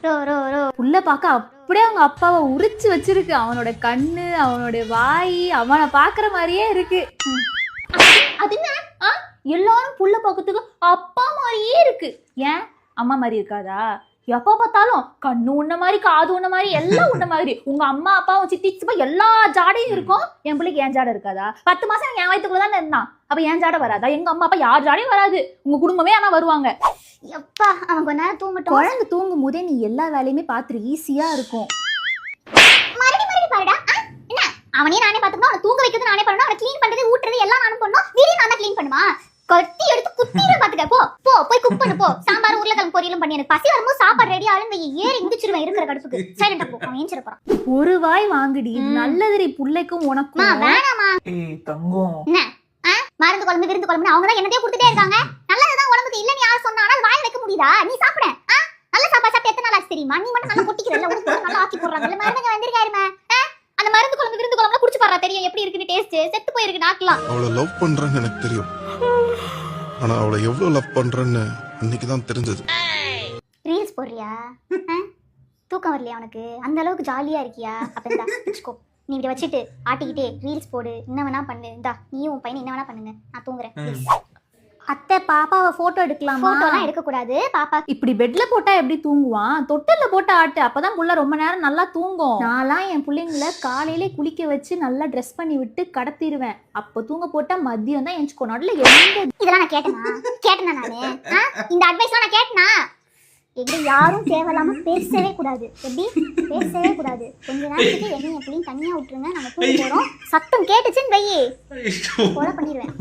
Row row row. புள்ள பார்க்க அப்படியே அவங்க அப்பாவை உரிச்சு வச்சிருக்கு. அவனோட கண்ணு, அவனோட வாய், அவனை பாக்குற மாதிரியே இருக்கு. அது என்ன? எல்லாரும் புள்ள பார்க்கறதுக்கு அப்பா மாதிரியே இருக்கு. ஏன் அம்மா மாதிரி இருக்காதா? எப்ப பார்த்தாலும் கண்ணு உன்ன மாதிரி, காது உன்ன மாதிரி, எல்லாம் உன்ன மாதிரி. உங்க அம்மா அப்பாவும் சித்தி சிப்பா எல்லா ஜாடையும் இருக்கும். என் பிள்ளைக்கு ஏன் ஜாடை இருக்காதா? 10 மாசம் என் வயிற்றுக்குள்ள தானே இருந்தான். அப்ப ஏன் ஜாடை வராதா? எங்க அம்மா அப்பா யார் ஜாடையும் வராது. உங்க குடும்பமே ஆனா வருவாங்க. எப்பா அவன் கொஞ்ச நேரம் தூங்கட்டும். குழந்தை தூங்கும் போதே நீ எல்லா வேலையுமே பாத்துரு, ஈஸியா இருக்கும். மறுபடி பாருடா. என்ன அவனே நானே பாத்துக்கணும், அவனை தூங்க வைக்கிறது நானே பண்ணணும், அவனை க்ளீன் பண்றது ஊட்டுறது எல்லாம் நானும் பண்ணணும். வீடியோ நான் தான் க்ளீன் பண்ணுமா? கத்தி எடுத்து குத்திர பாத்துக்க. போ போ போய் குக் பண்ணு போ. சாம்பார் உருளைக்கிழங்கு பொரியலும் பண்ணி எனக்கு பசி வரும்போது சாப்பாடு ரெடி ஆளுன்னு ஏறி மிதிச்சிருவேன் இருக்கிற கடுப்புக்கு. சைலண்டா போ, அவன் ஏஞ்சிர போறான். ஒரு வாய் வாங்குடி, நல்லதுரி புள்ளைக்கும் உனக்கும். வேணாமா? ஏய் தங்கம், என்ன மருந்து குழம்பு விருந்து குழம்புன்னு அவங்க தான் என்னத்தையும் கொடுத்துட்டே இருக்காங்க. நல்லதுதான் உடம்புக்கு இல்லன்னு யார் சொன்னாலும் வாய் வைக்க முடியுதா? நீ சாப்பிட நல்ல சாப்பாடு சாப்பிட்டு எத்தனை நாள் ஆச்சு தெரியுமா? நீ மட்டும் நல்லா பொட்டிக்கிறல்ல, உனக்கு நல்லா ஆக்கி போடுறாங்க. மருந்துங்க வந்திருக்காருமா, அந்த மருந்து குழம்பு விருந்து குழம்புல குடிச்சு பாறா, தெரியும் எப்படி இருக்குன்னு. டேஸ்ட் செத்து போயிருக்கு நாக்கலாம். அவளை லவ் பண்றேன்னு எனக்கு தெரியும், ஆனா அவளை எவ்வளவு லவ் பண்றேன்னு அன்னைக்கு தான் தெரிஞ்சது. ரீல்ஸ் போடுறியா? தூக்கம் வரலையா உனக்கு? அந்த அளவுக்கு ஜாலியா இருக்கியா? அப்ப இந்தா வச்சுக்கோ, நீ இப்படி வச்சுட்டு ஆட்டிக்கிட்டே ரீல்ஸ் போடு, என்ன வேணா பண்ணு. இந்தா நீயும் உன் பையன் என்ன வேணா பண்ணுங்க, நான் தூங்குறேன். அத்தை பாப்பாவை போட்டோ எடுக்கலாமா? போட்டோலாம் எடுக்க கூடாது. பாப்பா இப்படி பெட்ல போட்டா எப்படி தூங்குவான்? தொட்டில்ல போட்டு ஆட்டு, அப்பதான் புள்ள ரொம்ப நேரம் நல்லா தூங்கும். நான்லாம் என் பிள்ளைங்கள காலையிலே குளிக்க வச்சு நல்லா ட்ரெஸ் பண்ணி விட்டு கடத்திடுவேன். அப்ப தூங்க போட்டா மதியம் தான் எஞ்சுக்கோ. நடுல எந்த இதெல்லாம் நான் கேட்டேனா நானு? இந்த அட்வைஸ்லாம் நான் கேட்டனா? எங்க யாரும் தேவையில்லாம பேசவே கூடாது. எப்படி பேசவே கூடாது. கொஞ்ச நேரத்துக்கு என்னையும் என் பிள்ளையும் தனியா விட்டுருங்க, நம்ம தூங்க போறோம். சத்தம் கேட்டுச்சுன்னு வையே கொலை பண்ணிடுவேன்.